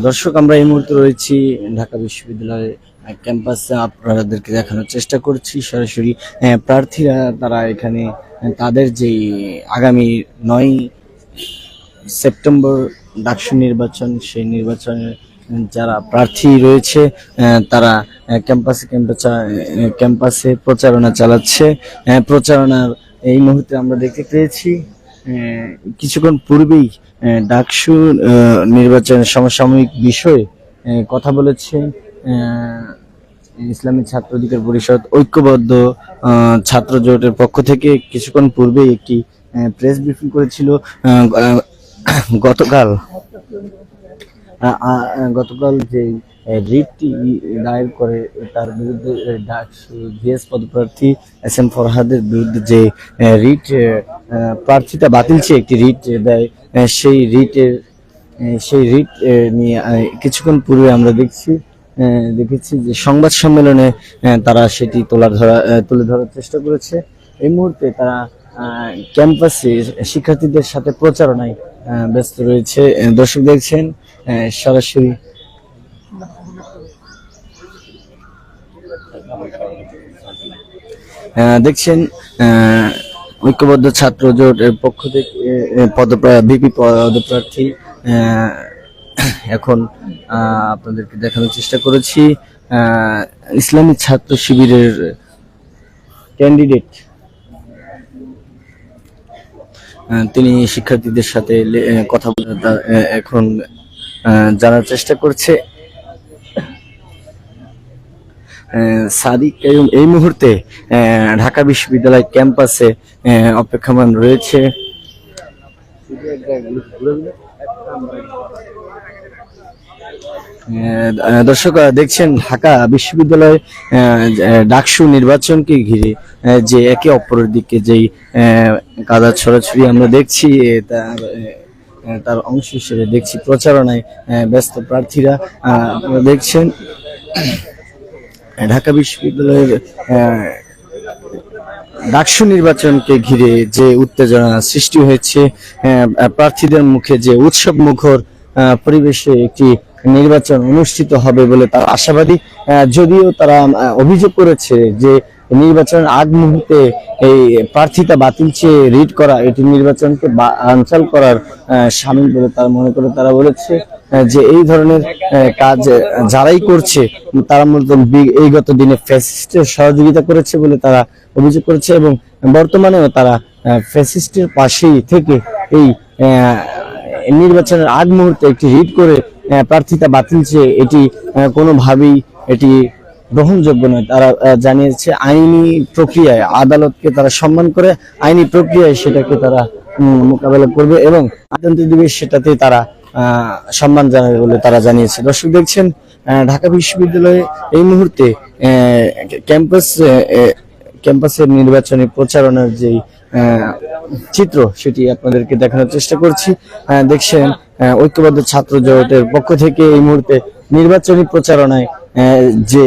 দর্শক, আমরা এই মুহূর্তে রয়েছি ঢাকা বিশ্ববিদ্যালয়ের ক্যাম্পাসে। আপনাদেরকে দেখানোর চেষ্টা করছি সরাসরি প্রার্থীরা তারা এখানে তাদের যে আগামী 9 সেপ্টেম্বর ডাকসু নির্বাচন, সেই নির্বাচনে যারা প্রার্থী রয়েছে তারা ক্যাম্পাসে প্রচারণা চালাচ্ছে। প্রচারণার এই মুহূর্তে আমরা দেখতে পেয়েছি কিছুক্ষণ পূর্বেই ডাকসু নির্বাচনের সমসাময়িক বিষয়ে কথা বলেছে ইসলামী ছাত্র অধিকার পরিষদ ঐক্যবদ্ধ ছাত্র জোটের পক্ষ থেকে। কিছুক্ষণ পূর্বেই একটি প্রেস ব্রিফিং করেছিল। গতকাল গতকাল যে রিটটি দায়ের করে তার বিরুদ্ধে ডাকসু ভিএস পদপ্রার্থী এস এম ফরহাদের বিরুদ্ধে যে রিট প্রার্থীতা বাতিল চেয়ে একটি রিট দেয়, সেই রিট নিয়ে কিছুক্ষণ পূর্বে আমরা দেখেছি যে সংবাদ সম্মেলনে তারা সেটি তুলে ধরার চেষ্টা করেছে। এই মুহূর্তে তারা ক্যাম্পাসে শিক্ষার্থীদের সাথে প্রচারণায় ব্যস্ত রয়েছে। দর্শক দেখছেন সরাসরি দেখছেন ঐক্যবদ্ধ ছাত্র জোটের পক্ষ থেকে ভিপি পদপ্রার্থী এখন আপনাদেরকে দেখানোর চেষ্টা করেছি ইসলামী ছাত্র শিবিরের ক্যান্ডিডেট। তিনি শিক্ষার্থীদের সাথে কথা বলে এখন জানার চেষ্টা করছে। সাদিক এই মুহূর্তে ঢাকা বিশ্ববিদ্যালয় ক্যাম্পাসে অপেক্ষমান রয়েছে। দর্শক দেখছেন ঢাকা বিশ্ববিদ্যালয় ডাকসু নির্বাচনকে ঘিরে যে একে অপরের দিকে যেই কাদা ছড়াছড়ি আমরা দেখছি, তার অংশ হিসেবে দেখছি প্রচারণায় ব্যস্ত প্রার্থীরা। আপনারা দেখছেন ঢাকা বিশ্ববিদ্যালয়ের ডাকসু নির্বাচনকে ঘিরে যে উত্তেজনা সৃষ্টি হয়েছে, প্রার্থীদের মুখে যে উৎসব মুখর পরিবেশে একটি নির্বাচন অনুষ্ঠিত হবে বলে তারা আশাবাদী। যদিও তারা অভিযোগ করেছে যে নির্বাচনের আগ মুহূর্তে এই প্রার্থিতা বাতিল চেয়ে রিট করা এটি নির্বাচনকে বানচাল করার সামিল বলে তারা মনে করে। তারা বলেছে যে এই ধরনের কাজ যারাই করছে তারা মূলত এই গত দিনে ফ্যাসিস্টের সহযোগিতা করেছে বলে তারা অভিযোগ করেছে, এবং বর্তমানেও তারা ফ্যাসিস্টের পাশেই থেকে এই নির্বাচনের আগ মুহূর্তে একটি রিট করে প্রার্থিতা বাতিল চেয়ে এটি কোনোভাবেই এটি গ্রহণযোগ্য নয়। তারা জানিয়েছে আইনি প্রক্রিয়ায় আদালতকে তারা সম্মান করে আইনি প্রক্রিয়ায় সেটাকে তারা মোকাবেলা করবে এবং আদালত দিবে সেটাতে তারা সম্মান জানাবে বলে তারা জানিয়েছে। দর্শক দেখছেন ঢাকা বিশ্ববিদ্যালয়ে এই মুহূর্তে ক্যাম্পাসের নির্বাচনী প্রচারণার যে চিত্র সেটি আপনাদেরকে দেখানোর চেষ্টা করছি। দেখছেন ঐক্যবদ্ধ ছাত্র জোটের পক্ষ থেকে এই মুহূর্তে নির্বাচনী প্রচারণায় যে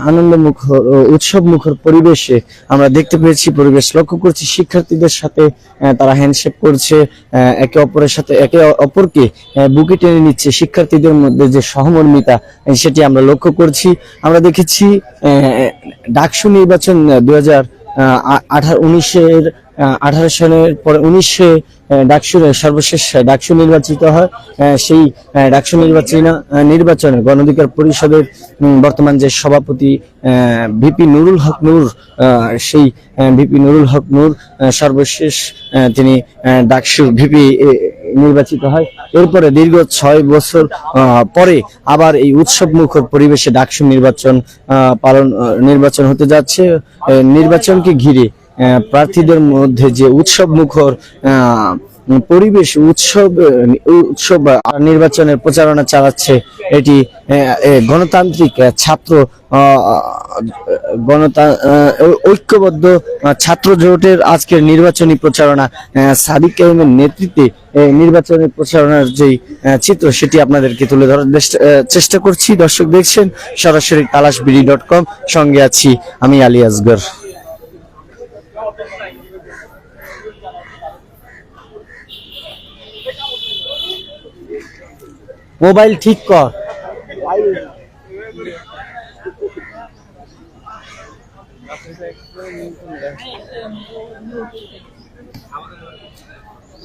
আনন্দমুখর উৎসব মুখর পরিবেশে আমরা দেখতে পেয়েছি, পরিবেশ লক্ষ্য করছি। শিক্ষার্থীদের সাথে তারা হ্যান্ডশেক করছে, একে অপরকে বুকে টেনে নিচ্ছে। শিক্ষার্থীদের মধ্যে যে সহমর্মিতা সেটি আমরা লক্ষ্য করছি। আমরা দেখেছি ডাকসু নির্বাচন 2018 সালের পরে 19 সর্বশেষ ডাকসু নির্বাচিত হয়। সেই ডাকসু নির্বাচনে গণ অধিকার পরিষদের বর্তমান যে সভাপতি ভিপি নুরুল হক নূর, সেই ভিপি নুরুল হক নূর সর্বশেষ তিনি ডাকসুর ভিপি নির্বাচিত হয়। এরপরে দীর্ঘ 6 বছর পরে আবার এই উৎসব মুখর পরিবেশে ডাকসু নির্বাচন হতে যাচ্ছে। নির্বাচনকে ঘিরে প্রার্থীদের মধ্যে যে উৎসব মুখর পরিবেশ, উৎসব নির্বাচনের প্রচারণা চালাচ্ছে এটি গণতান্ত্রিক ছাত্র ঐক্যবদ্ধ ছাত্র জোটের আজকের নির্বাচনী প্রচারণা। সাদিক কাইমের নেতৃত্বে নির্বাচনের প্রচারণার যেই চিত্র সেটি আপনাদেরকে তুলে ধরার চেষ্টা করছি। দর্শক দেখছেন সরাসরি তালাশবিডি.com, সঙ্গে আছি আমি আলী আসগর। মোবাইল ঠিক কর।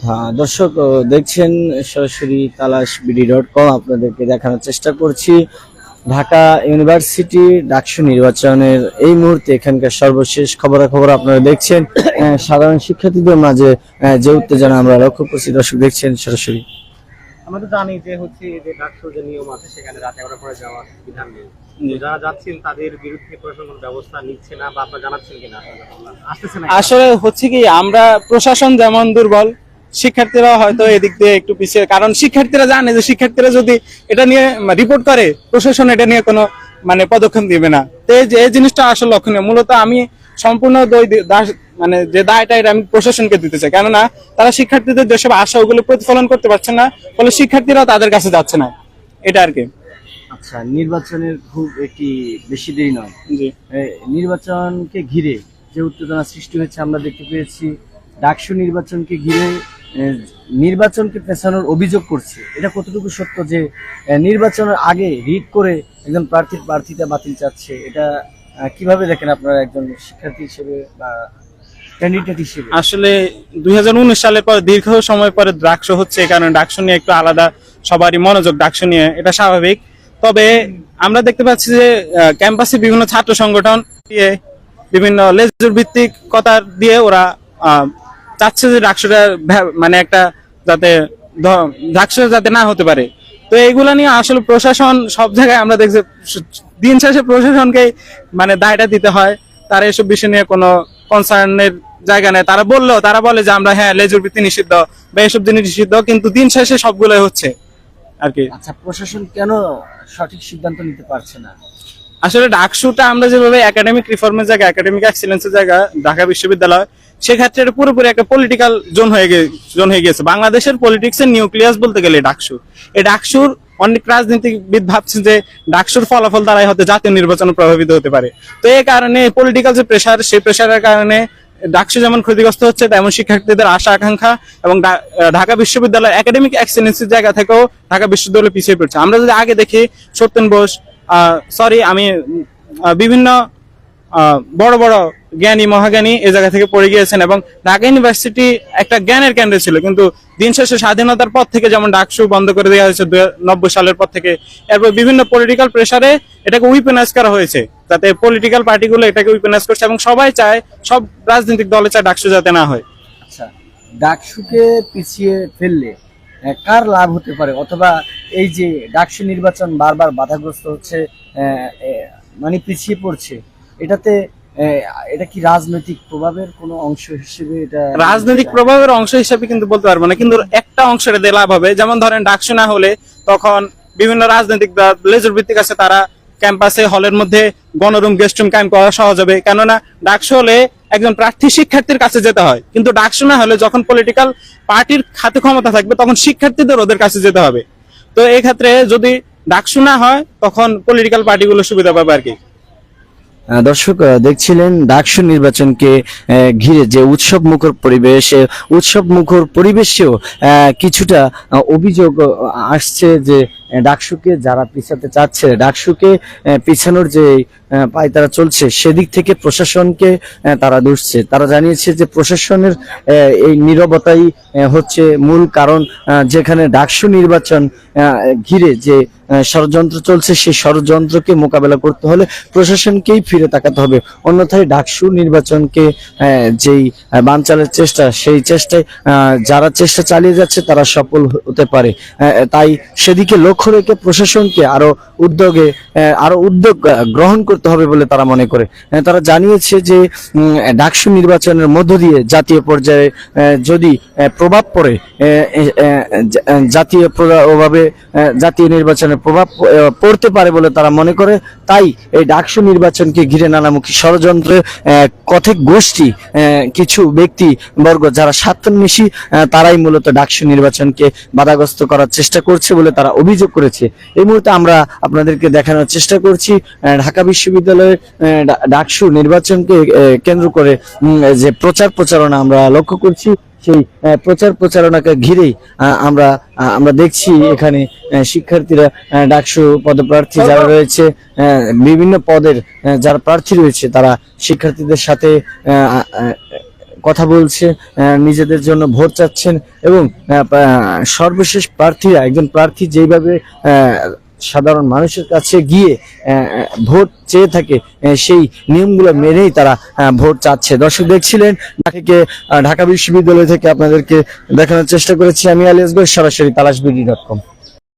হ্যাঁ দর্শক, দেখছেন সরাসরি তালাশবিডি.com, আপনাদেরকে দেখানোর চেষ্টা করছি ঢাকা ইউনিভার্সিটি ডাকসু নির্বাচনের এই মুহূর্তে এখানকার সর্বশেষ খবরাখবর আপনারা দেখছেন। সাধারণ শিক্ষার্থীদের মাঝে যে উত্তেজনা আমরা লক্ষ্য করছি, দর্শক দেখছেন সরাসরি। আমরা তো জানি যে হচ্ছে যে ডাকসুর যে নিয়ম আছে সেখানে রাত 11টার পরে যাওয়ার বিধান নেই। যারা যাচ্ছেন তাদের বিরুদ্ধে প্রশাসন কোনো ব্যবস্থা নিচ্ছে না বা আপনারা জানাচ্ছেন কিনা আসতেছে না? আসলে হচ্ছে কি, আমরা প্রশাসন যেমন দুর্বল, শিক্ষার্থীরা হয়তো এদিক দিয়ে একটু পিছিয়ে, কারণ শিক্ষার্থীরা জানে যে শিক্ষার্থীরা যদি এটা নিয়ে রিপোর্ট করে প্রশাসন এটা নিয়ে কোনো পদক্ষেপ দিবে না। তো এই জিনিসটা আসলে লক্ষণীয়। মূলত আমি সম্পূর্ণ মানে যে দায়টা এটা আমি প্রশাসনকে দিতে চাই, কেননা তারা শিক্ষার্থীদের যেসব আশা ওগুলো প্রতিফলন করতে পারছে না, ফলে শিক্ষার্থীরা তাদের কাছে যাচ্ছে না, এটা আর কি। আচ্ছা, নির্বাচনের খুব একটি বেশি দেরি নয়, জি। নির্বাচনকে ঘিরে যে উত্তেজনা সৃষ্টি হয়েছে আমরা দেখতে পেয়েছি। ডাকসু নির্বাচনকে ঘিরে নির্বাচনকে পেছানোর অভিযোগ করছে, এটা কতটুকু সত্য যে নির্বাচনের আগে রিট করে একজন প্রার্থিতা বাতিল চাচ্ছে? এটা কিভাবে দেখেন আপনারা একজন শিক্ষার্থী হিসেবে বা ক্যান্ডিডেট হিসেবে? আসলে 2019 সালের পর দীর্ঘ সময় পরে ডাকসু হচ্ছে, এই কারণে ডাকসু নিয়ে একটু আলাদা সবারই মনোযোগ ডাকসু নিয়ে, এটা স্বাভাবিক। তবে আমরা দেখতে পাচ্ছি যে ক্যাম্পাসে বিভিন্ন ছাত্র সংগঠন দিয়ে বিভিন্ন লেজুর ভিত্তিক কথা দিয়ে ওরা চাচ্ছে যে ডাকসুটা একটা যাতে ডাকসুটা যাতে না হতে পারে। তো এইগুলা নিয়ে আসলে প্রশাসন সব জায়গায় আমরা দেখছি দিন শেষে প্রশাসনকে দায়টা দিতে হয়। তারা এসব বিষয় নিয়ে কোনো কনসার্নের জায়গা নেই। তারা বলে যে আমরা হ্যাঁ লেজুর ভিত্তি নিষিদ্ধ বা এসব জিনিস নিষিদ্ধ, কিন্তু দিন শেষে সবগুলোই হচ্ছে আর কি। আচ্ছা, প্রশাসন কেন সঠিক সিদ্ধান্ত নিতে পারছে না? আসলে ডাকসুটা আমরা যেভাবে একাডেমিক রিফর্মের জায়গা, একাডেমিক এক্সিলেন্সের জায়গা ঢাকা বিশ্ববিদ্যালয়, সেক্ষেত্রে এটা পুরোপুরি একটা পলিটিক্যাল জোন হয়ে গেছে। বাংলাদেশের পলিটিক্সের নিউক্লিয়াস বলতে গেলে ডাকসু। এই ডাকসুর অনেক রাজনীতিবিদ ভাবছেন যে ডাকসুর ফলাফল দ্বারাই হয়তো জাতীয় নির্বাচন প্রভাবিত হতে পারে। তো এই কারণে পলিটিক্যাল যে প্রেশার, সেই প্রেশারের কারণে ডাকসু যেমন ক্ষতিগ্রস্ত হচ্ছে, তেমন শিক্ষার্থীদের আশা আকাঙ্ক্ষা এবং ঢাকা বিশ্ববিদ্যালয় একাডেমিক এক্সিলেন্সের জায়গা থেকেও ঢাকা বিশ্ববিদ্যালয় পিছিয়ে পড়ছে। আমরা যদি আগে দেখি, সত্যেন বোস বিভিন্ন বড় বড় জ্ঞানী মহাজ্ঞানী এই জায়গা থেকে পড়ে গিয়েছেন, এবং ঢাকা ইউনিভার্সিটি একটা জ্ঞানের কেন্দ্র ছিল। কিন্তু দিন শেষে স্বাধীনতার পর থেকে যেমন ডাকসু বন্ধ করে দেওয়া হয়েছে 90 সালের পর থেকে, এরপর বিভিন্ন পলিটিক্যাল প্রেসারে এটাকে উইপেনাইজ করা হয়েছে, যাতে পলিটিক্যাল পার্টিগুলো এটাকে উইপেনাইজ করছে, এবং সবাই চায়, সব রাজনৈতিক দলে চায় ডাকসু যাতে না হয়। আচ্ছা, ডাকসুকে পিছিয়ে ফেললে কার লাভ হতে পারে, অথবা এই যে ডাকসু নির্বাচন বারবার বাধাগ্রস্ত হচ্ছে, পিছিয়ে পড়ছে, এটাতে এটা কি রাজনৈতিক প্রভাবের কোনো অংশ হিসেবে? এটা রাজনৈতিক প্রভাবের অংশ হিসেবে কিন্তু বলতে পারবো না, কিন্তু একটা অংশের দিয়ে লাভ হবে। যেমন ধরেন ডাকসু না হলে তখন বিভিন্ন রাজনৈতিক লেজুর ভিত্তিক আছে, তারা ক্যাম্পাসে হলের মধ্যে গণরুম গেস্ট রুম কায়েম করা সহজ হবে। কেননা ডাকসু হলে একজন প্রার্থী শিক্ষার্থীর কাছে যেতে হয়, কিন্তু ডাকসু না হলে যখন পলিটিক্যাল পার্টির হাতে ক্ষমতা থাকবে তখন শিক্ষার্থীদের ওদের কাছে যেতে হবে। তো এই ক্ষেত্রে যদি ডাকসু না হয় তখন পলিটিক্যাল পার্টিগুলো সুবিধা পাবে আর কি। দর্শক দেখছিলেন ডাকসু নির্বাচনকে ঘিরে যে উৎসব মুখর পরিবেশেও কিছুটা অভিযোগ আসছে যে ডাকসুকে যারা পিছাতে চাচ্ছে, ডাকসুকে পিছানোর যে পায়তারা চলছে, সেদিক থেকে প্রশাসনকে তারা দুষছে। তারা জানিয়েছে যে প্রশাসনের এই নীরবতাই হচ্ছে মূল কারণ, যেখানে ডাকসু নির্বাচন ঘিরে যে ষড়যন্ত্র চলছে, সেই ষড়যন্ত্রকে মোকাবেলা করতে হলে প্রশাসনকেই ফিরে তাকাতে হবে। অন্যথায় ডাকসু নির্বাচনকে যেই বানচালের চেষ্টা, সেই চেষ্টায় যারা চেষ্টা চালিয়ে যাচ্ছে তারা সফল হতে পারে। তাই সেদিকে লক্ষ্য রেখে প্রশাসনকে আরো উদ্যোগ গ্রহণ করতে হবে বলে তারা মনে করে। তারা জানিয়েছে যে ডাকসু নির্বাচনের মধ্য দিয়ে জাতীয় পর্যায়ে যদি প্রভাব পড়ে, জাতীয় নির্বাচনের প্রভাব পড়তে পারে বলে তারা মনে করে। তাই এই ডাকসু নির্বাচনকে ঘিরে নানামুখী ষড়যন্ত্রে কথক গোষ্ঠী, কিছু ব্যক্তি বর্গ যারা স্বার্থান্বেষী, তারাই মূলত ডাকসু নির্বাচনকে বাধাগ্রস্ত করার চেষ্টা করছে বলে তারা অভিযোগ করেছে। এই মুহূর্তে আমরা আপনাদেরকে দেখানোর চেষ্টা করছি ঢাকা বিশ্ববিদ্যালয়ের ডাকসু নির্বাচনকে কেন্দ্র করে যে প্রচারণা আমরা লক্ষ্য করছি, সেই প্রচার প্রচারণাকে ঘিরেই আমরা দেখছি এখানে শিক্ষার্থীরা ডাকসু পদপ্রার্থী যারা রয়েছে, বিভিন্ন পদের যারা প্রার্থী রয়েছে, তারা শিক্ষার্থীদের সাথে কথা বলছে, নিজেদের জন্য ভোট চাচ্ছেন এবং সর্বশেষ প্রার্থীরা, একজন প্রার্থী যেভাবে সাধারণ মানুষের কাছে গিয়ে ভোট চেয়ে থাকে, সেই নিয়মগুলো মেনেই তারা ভোট চাচ্ছে। দর্শক দেখছিলেন থেকে ঢাকা বিশ্ববিদ্যালয় থেকে আপনাদেরকে দেখানোর চেষ্টা করেছি আমি আলী আসগর, সরাসরি তালাশবিডি.com।